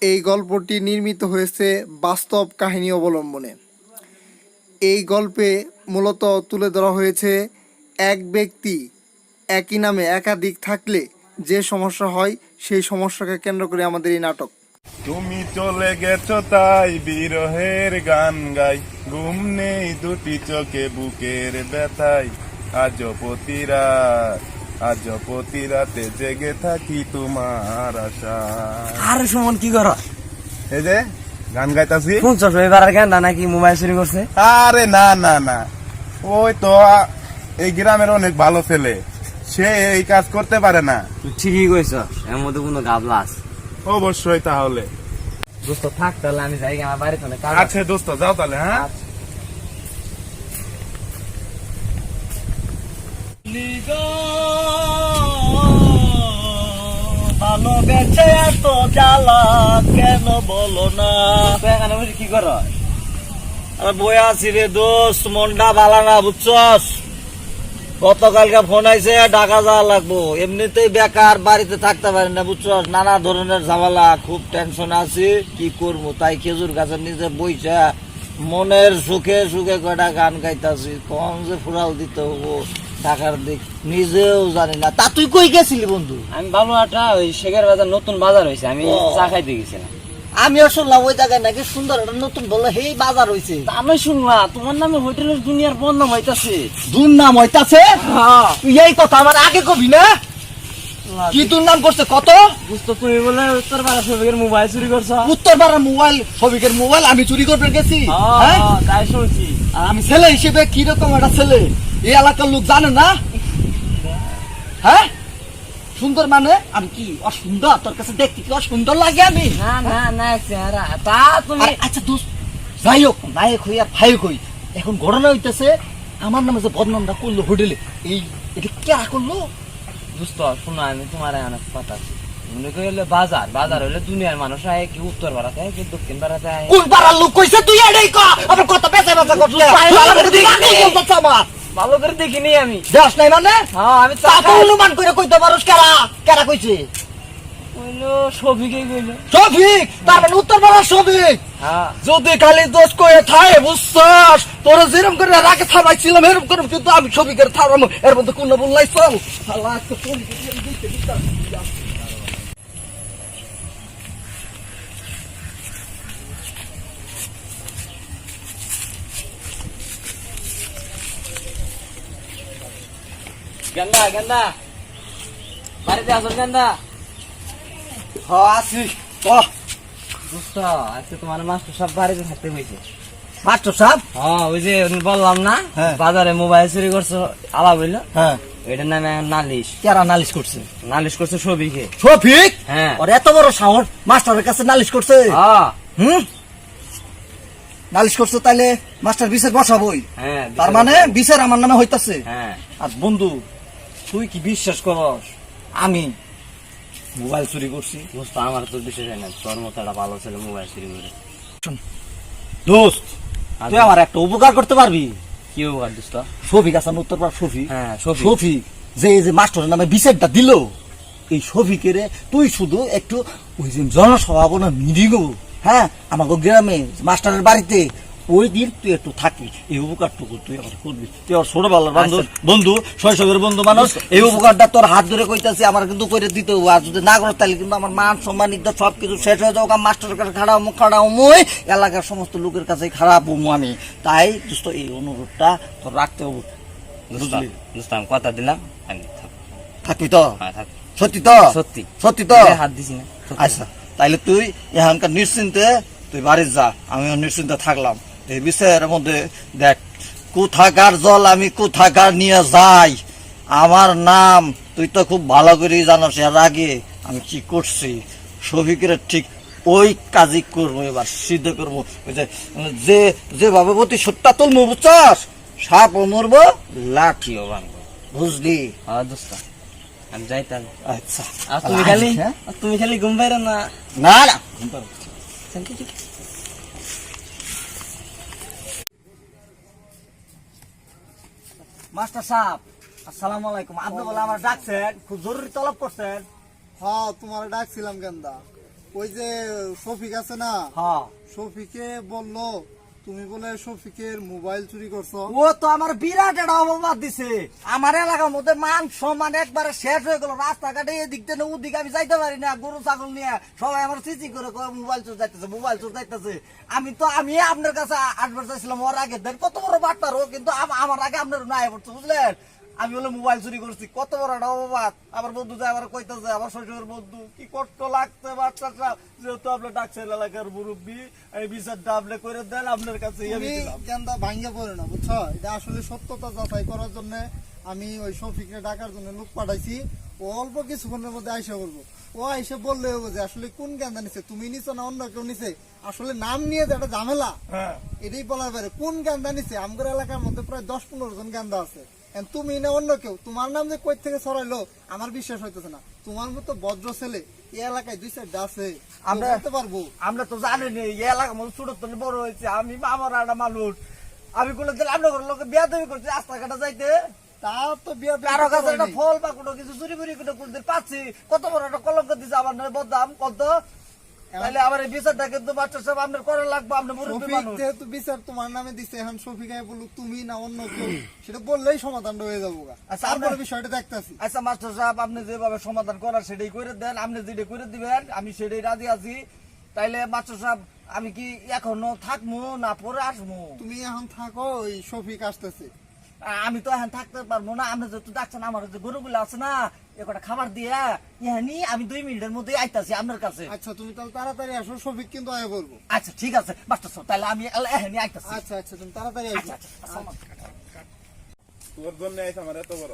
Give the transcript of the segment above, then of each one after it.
এই গল্পটি নির্মিত হয়েছে বাস্তব কাহিনী অবলম্বনে। এই গল্পে মূলত তুলে ধরা হয়েছে এক ব্যক্তি একই নামে একাধিক থাকলে যে সমস্যা হয় সেই সমস্যাকে কেন্দ্র করে আমাদের এই নাটক। তুমি চলে গেছো তাই বিরহের গান গাই, ঘুম নেই দুটি চোখে বুকের ব্যথায়, আজ প্রতি রাতে জেগে থাকি তোমার আশা। আরে সুমন কি কর? এই যে গান গাইতাছি। শুনছস এবার গান নাকি মোবাইল চুরি করছে? আরে না না না, ওই তো এই গ্রামের অনেক ভালো ছেলে, সে এই কাজ করতে পারে না। তুই ঠিকই কইছ, এর মধ্যে কোনো গাবলা আছে অবশ্যই। তাহলে দোস্ত থাক, তাহলে আমি যাই আমার বাড়িতে অনেক কাজ আছে। আচ্ছা দোস্ত যাও তাহলে। হ্যাঁ ভালোবেসে এত জ্বালা কেন বলো না? এখানে বসে কি কর? আমি বই আছি রে দোস্ত, মনটা ভালো না বুঝছস। গতকালকে ফোন আইছে ঢাকা যাওয়া লাগবো, এমনিতেই বেকার বাড়িতে থাকতে পারি না বুঝছস, নানা ধরনের ঝামেলা, খুব টেনশন আছি কি করবো। তাই খেজুর গাছের নিচে বইছে মনের সুখে সুখে কয়টা গান গাইতাছি, কখন যে ফুরাল দিতে হবো টাকার দিক নিজেও জানি না। তা তুই কই গেছিলি বন্ধু? আমি বালুয়াটা ওই শেখের বাজার নতুন বাজার হয়েছে, আমি চা খাইতে গেছিলাম। আমিও শুনলাম ওই জায়গায় নাকি সুন্দর একটা নতুন বললো হেই বাজার হয়েছে। আমি শুনলাম তোমার নামে হোটেলের দুনিয়ার বদনাম হইতাছে। দুর্নাম হইতাছে? তুই এই কথা আমার আগে কবি না। কি দুর্নাম করছে কত? বুঝতো তুমি বলে উত্তর পাড়া সবিকের মোবাইল চুরি করছো। উত্তর পাড়ার মোবাইল, সবিকের মোবাইল আমি চুরি করতে গেছি? হ্যাঁ তাই শুনছি। আর আমি ছেলে হিসেবে কিরকম একটা ছেলে এই এলাকার লোক জানে না? হ্যাঁ সুন্দর মানে আমি কি অসুন্দর? তোর কাছে দেখতে কি অসুন্দর লাগে আমি? না না না চেহারা তা তুমি। আচ্ছা দোস্ত যাই হোক, নায়ক হই আর ভাই হই, এখন ঘটনা হইতেছে আমার নামে যে বদনামটা করলো হোটেলে, এটা কেরা করলো? বুঝতো শোনো, আমি তোমার অনেক কথা আছে। মনে করি হলে বাজার বাজার হলে দুনিয়ার মানুষ আয়, কি উত্তর পাড়াতে আয়, কি দক্ষিণ পাড়াতে আয়। কোন পাড়ার লোক কইছে তুই এটাই কর? আমার কথা বেঁচে বেঁচে করলে আমার ভালো করে দেখিনি আমি। দেশ নাই মানে? হ্যাঁ আমি তা তো অনুমান করে কইতে পারোস কেরা কেরা কইছে? কইলো সবিকেই কইলো। শফিক, তার মানে উত্তর পাড়ার শফিক। হ্যাঁ যদি খালি দোষ কয়ে থাকে বুঝছস, তোরা যেরকম করে রাগে থামাইছিলাম এরকম করে কিন্তু আমি শফিকের থামাবো। এর মধ্যে কোন বললাই চল শালা আজকে ফোন দিতে দিতে। গেন্দা গেন্দা বাড়িতে আসল গেন্দা। আসি বুঝতো আজকে তোমার মাস্টার সব বাড়িতে থাকতে হয়েছে। মাস্টার সাহেব? হ্যাঁ ওই যে বললাম না হ্যাঁ। বাজারে মোবাইল চুরি করছো আলাপ হইলো, হ্যাঁ এটার নামে নালিশ। কেরা নালিশ করছে? নালিশ করছে সবিকে। শফিক? হ্যাঁ ওর এত বড় সাহস মাস্টারের কাছে নালিশ করছে? হ্যাঁ নালিশ করছে, তাইলে মাস্টার বিচার বসাবই। হ্যাঁ তার মানে বিচার আমার নামে হইতাছে। হ্যাঁ আর বন্ধু তুই কি বিশ্বাস করস আমি মোবাইল চুরি করছি? বুঝতো আমার তো বিষয় হয় না, তোর মতো একটা ভালো ছেলে মোবাইল চুরি করে। দোস্ত তুই আমার একটা উপকার করতে পারবি? কি উপকার দোস্ত? শফিক আসান উত্তরপাড়া শফিক, হ্যাঁ শফিক। শফিক যে এই যে মাস্টারের নামে বিচারটা দিল, এই শফিকের তুই শুধু একটু ওই যে জনসভা না মিটিং, হ্যাঁ আমাকে গ্রামে মাস্টারের বাড়িতে ওই দিন তুই একটু থাকবি, এই উপকারটুকু তুই আমার করবি। তুই আমার ছোটবেলার বন্ধু, শৈশবের বন্ধু মানুষ, এই উপকারটা তোর হাত ধরে কইতাছি আমার কিন্তু করে দিতে হবে। আর যদি না করো তাহলে কিন্তু আমার মান সম্মান ইজ্জত সবকিছু শেষ হয়ে যাও। মাস্টারের কাছে খারাপ মুই এলাকার সমস্ত লোকের কাছে খারাপ হমু আমি। তাই দোস্ত এই অনুরোধটা তোর রাখতে হবে, বুঝলি? দোস্ত আমি কথা দিলাম, আমি থাকবি তো? হ্যাঁ থাক। সত্যি তো? সত্যি সত্যি তো? হাত দিছি না। আচ্ছা তাইলে তুই এখানকার নিশ্চিন্তে তুই বাড়ির যা, আমিও নিশ্চিন্তে থাকলাম। এই বিষয়ের মধ্যে দেখ কোথাকার জল আমি কোথাকার নিয়ে যাই, আমার নাম তুই তো খুব ভালো করেই জানোস। এর আগে আমি কি করছি, শফিকের ঠিক ওই কাজই করবো, এবার সিদ্ধ করবো। যে যেভাবে প্রতিশোধটা তুলবো বুঝছস, সাপও মরবো লাঠিও ভাঙবো, বুঝলি? হ্যাঁ দোস্ত আমি যাই তাহলে। আচ্ছা আর তুমি খালি ঘুম পাইরো না। না না মাস্টার সাহেব আসসালামু আলাইকুম। আপনি বলে আমার ডাকছেন, খুব জরুরি তলব করছেন? হ্যাঁ তোমার ডাকছিলাম গেন্দা। ওই যে শফিক আছে না, হ্যাঁ শফিকে বললো তুমি বলে শফিকের মোবাইল চুরি করছো। ও তো আমার বিরাট একটা অপবাদ দিছে। আমার এলাকার মধ্যে মান সম্মান একবারে শেষ হয়ে গেল। রাস্তাঘাটে এদিক থেকে ওদিকে আমি যাইতে পারি না, গরু ছাগল নিয়ে সবাই আমার চিচি করে মোবাইল চোর যাইতেছে, মোবাইল চোর যাইতেছে। আমি আপনার কাছে আসবার চাইছিলাম ওর আগে, দেন কত বড় বাট্টার ও, কিন্তু আমার আগে আপনার নাই পড়ছে, বুঝলেন? আমি বলে মোবাইল চুরি করছি, কত বড় একটা অপবাদ। আমার বন্ধু যায় আবার কইতেছে, আমার শ্বশুরের বন্ধু, কি কষ্ট লাগছে বাচ্চাটা, যেহেতু আপনি ডাকছেন এলাকার মুরব্বী, এই বিচারটা আপনি করে দেন, আপনার কাছে আমি তুমি দিলাম। কেনটা ভাঙ্গে পড়ে না, বুঝছো? এটা আসলে সত্যতা যাচাই করার জন্য আমি ওই শফিককে ডাকার জন্য লোক পাঠাইছি। ও অল্প কিছুক্ষণের মধ্যে আইসা বলবো। ও আইসে বললে হবে যে আসলে কোন গেন্দা নিছে, তুমি নিছো না অন্য কেউ নিছে। আসলে নাম নিয়ে যে একটা ঝামেলা, হ্যাঁ এটাই বলার পারে কোন গেন্দা নিছে। আমাদের এলাকার মধ্যে প্রায় 10-15 জন গেন্দা আছে। এখন তুমি না অন্য কেউ, তোমার নাম যে কই থেকে ছড়াইলো আমার বিশ্বাস হইতেছে না। তোমার মতো ভদ্র ছেলে এই এলাকায় 2-4টা আছে, আমরা বলতে পারবো। আমরা তো জানি না এই এলাকার মধ্যে ছোট থেকে বড় হয়েছে, আমি আমার একটা মানুষ, আমি কোনো দিন আপনার লোকের বিয়া তৈরি করছি রাস্তাঘাটে যাইতে, তা তো বিয়া কারো কাছে একটা ফল বা কোনো কিছু চুরি ফুরি করে কোনদিন পাচ্ছি, কত বড় একটা কলঙ্ক দিছে আমার নামে বদনাম কত। তাহলে আমার এই বিচারটা কিন্তু বাচ্চা সব আপনার করা লাগবে, আপনি মুরব্বী শফিক মানুষ। যেহেতু বিচার তোমার নামে দিছে, এখন শফিক বলুক তুমি না অন্য কেউ, সেটা বললেই সমাধানটা হয়ে যাবো। আচ্ছা, তারপরে আমরা- বিষয়টা দেখতেছি। আচ্ছা মাস্টার সাহেব, আপনি যেভাবে সমাধান করার সেটাই করে দেন, আপনি যেটা করে দিবেন আমি সেটাই রাজি আছি। তাইলে মাস্টার সাহেব আমি কি এখনো থাকবো না পরে আসবো? তুমি এখন থাকো, ওই শফিক আসতেছে। আমি তো এখন থাকতে পারবো না, আপনি যেহেতু ডাকছেন, আমার যে গরুগুলো আছে না, একটা খাবার দিয়ে ইহানি আমি 2 মিনিটের মধ্যে আইতাছি আপনার কাছে। আচ্ছা তুমি তাহলে তাড়াতাড়ি আসো, শফিক কিন্তু আয় বলবো। আচ্ছা ঠিক আছে মাস্টার সাহেব, তাহলে আমি এখানে আইতাছি। আচ্ছা আচ্ছা তুমি তাড়াতাড়ি আসো। আচ্ছা, আচ্ছা, তোর জন্য আইস আমার এত বড়।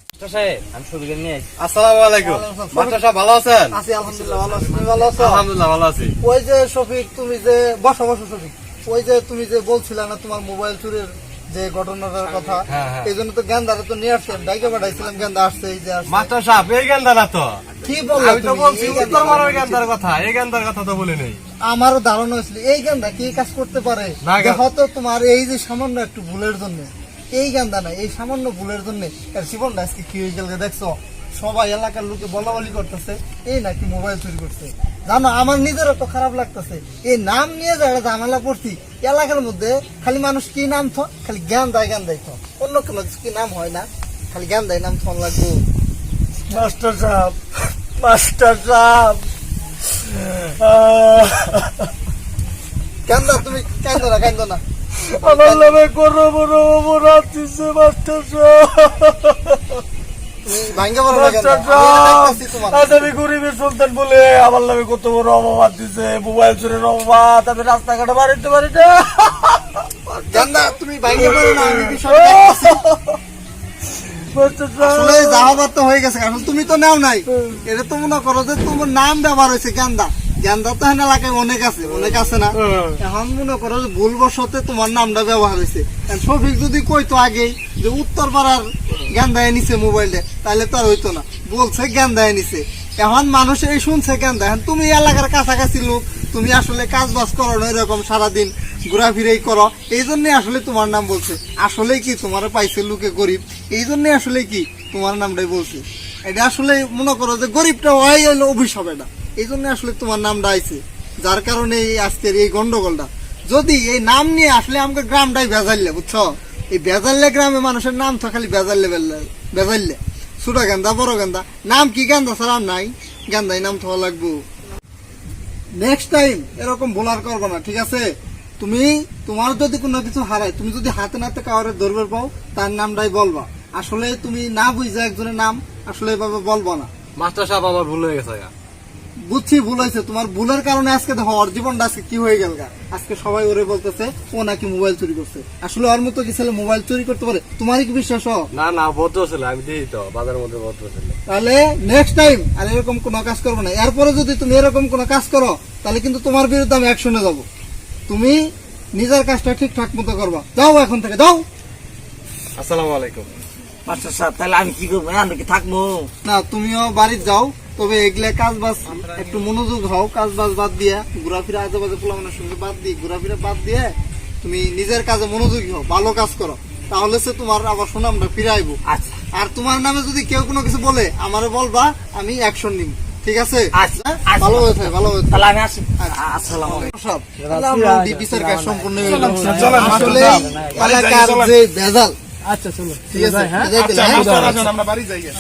মাস্টার সাহেব আমি ছবিকে নিয়ে আসি। আসসালামু আলাইকুম। মাস্টার সাহেব ভালো আছেন? আছি আলহামদুলিল্লাহ, ভালো আছি। তুমি ভালো আছো? আলহামদুলিল্লাহ ভালো আছি। ওই যে শফিক, তুমি যে বসো বসো শফিক, ওই যে তুমি যে বলছিলে না তোমার মোবাইল চুরির যে ঘটনাটার কথা, হ্যাঁ। এই জন্য তো গেন্দারে তো নিয়ে আসছিলাম, ডাইকে পাঠাইছিলাম, গেন্দা আসছে, এই যে আসছে। মাস্টার সাহেব এই গেন্দা না তো, কি বললা আমি তো তুমি? বলছি এই উত্তর গেন্দা- মারার গেন্দার কথা, এই গেন্দার কথা তো বলি নেই। আমারও ধারণা হয়েছিল এই গেন্দা কি কাজ করতে পারে, না, যে হয়তো তোমার এই যে সামান্য একটু ভুলের জন্য, এই গেন্দা না, এই সামান্য ভুলের জন্য এর জীবনটা আজকে কি হয়ে গেল দেখছো। সবাই এলাকার লোকে বলা বলি করতেছে এই নাকি মোবাইল চুরি করছে। জানো আমার নিজেরও তো খারাপ লাগতেছে, এই নাম নিয়ে যারা ঝামেলা পড়ছি এলাকার মধ্যে, খালি মানুষ কি নাম থ, খালি জ্ঞানদায় তো, অন্য কোনো কিছু কি নাম হয় না, খালি জ্ঞানদায় নাম থন লাগবো। মাস্টার সাহেব, মাস্টার সাহেব, কেন্দা তুমি কান্দো না আমার নামে করো বড় অপরাধ দিছে মাস্টার সাহেব। তুমি ভাঙ্গে বলো না কেন? মাস্টার আমি এটা দেখতাছি সাহেব, তোমার। আজ আমি গরিবের সন্তান বলে আমার নামে কত বড় অপবাদ দিছে, মোবাইল চুরির অপবাদ, আমি রাস্তাঘাটে বাড়িতে পারি না। গেন্দা তুমি ভাঙ্গে বলো না, আমি বিষয়টা দেখতাছি। মাস্টার আসলে সাহেব, যাওয়াবার তো হয়ে গেছে, কারণ তুমি তো নেও নাই। এটা তো মনে করো যে তোমার নাম ব্যবহার হয়েছে গেন্দা, গেন্দা তো এখানে এলাকায় অনেক আছে না। এখন মনে করো যে ভুলবশতে তোমার নামটা ব্যবহার হয়েছে। এখন শফিক যদি কইতো আগেই যে উত্তর পাড়ার গেন্দায় নিছে মোবাইলটা, তাহলে তো আর হইতো না, বলছে গেন্দায় নিছে। এখন মানুষ এই শুনছে গেন্দা। এখন তুমি এলাকার কাছাকাছি লোক, তুমি আসলে কাজ বাজ করো না, এরকম সারাদিন ঘোরাফিরাই করো, এই জন্য আসলে তোমার নাম বলছে। আসলে কি তোমার পাইছে লোকে গরিব, এই জন্য আসলে কি তোমার নামটাই বলছে। এটা আসলে মনে করো যে গরিবটা হয় হইলো অভিশাপ, এটা এই জন্য আসলে তোমার নামটা আইছে, যার কারণে এই আজকের এই গন্ডগোলটা। যদি এই নাম নিয়ে আসলে আমাকে গ্রামটাই বেজাইলে, বুঝছো, এই বেজাইলে গ্রামে মানুষের নাম তো খালি বেজাইলে ছোট গেন্দা বড় গেন্দা, নাম কি গেন্দা ছাড়া নাই, গেন্দাই নাম থাকা লাগবো। নেক্সট টাইম এরকম ভুল আর করবো না, ঠিক আছে? তুমি তোমার যদি কোনো কিছু হারায়, তুমি যদি হাতে নাতে কাউরে ধরবে পাও, তার নামটাই বলবা। আসলে তুমি না বুঝে একজনের নাম আসলে এভাবে বলবো না। মাস্টার সাহেব আমার ভুল হয়ে গেছে। বুঝছি ভুল হয়েছে, তোমার ভুলের কারণে আজকে দেখো ওর জীবনটা আজকে কি হয়ে গেল। আজকে সবাই ওরে বলতেছে ও নাকি মোবাইল চুরি করছে। আসলে ওর মতো কি ছেলে মোবাইল চুরি করতে পারে? তোমারই কি বিশ্বাস? না না ভদ্র ছিল, আমি দিই তো বাজারের মধ্যে ভদ্র ছিল। তাহলে নেক্সট টাইম আর এরকম কোনো কাজ করবো না। এরপরে যদি তুমি এরকম কোনো কাজ করো, তাহলে কিন্তু তোমার বিরুদ্ধে আমি অ্যাকশনে যাবো। তুমি নিজের কাজটা ঠিকঠাক মতো করবা। যাও এখন থেকে, যাও। আসসালামু আলাইকুম। মাস্টার সাহেব, তাহলে আমি কি করবো? আমি কি থাকবো? না, তুমিও বাড়িতে যাও, তবে এগুলা কাজ বাজ একটু মনোযোগ হও। কাজ বাজ বাদ দিয়ে ঘোরাফেরা আজেবাজে পোলামানের সঙ্গে বাদ দিয়ে ঘোরাফেরা বাদ দিয়ে তুমি নিজের কাজে মনোযোগী হও, ভালো কাজ করো, তাহলে সে তোমার আবার সুনামটা ফিরে আইবো। আচ্ছা আর তোমার নামে যদি কেউ কোনো কিছু বলে আমারে বলবা, আমি অ্যাকশন নিব, ঠিক ঠিক আছে আচ্ছা, আচ্ছা। ভালো হয়েছে ভালো হয়েছে তাহলে আমি আসি আসসালামু আলাইকুম। সব তাহলে আমরা বিচার কাজ সম্পূর্ণ হয়ে গেল চলেন, আসলে চলেন, চলেন। এলাকার চলেন। যে ভেজাল আচ্ছা চলো ঠিক আছে হ্যাঁ ভেজাল আচ্ছা হ্যাঁ? মাস্টার আসুন, আমরা বাড়ি যাই গে।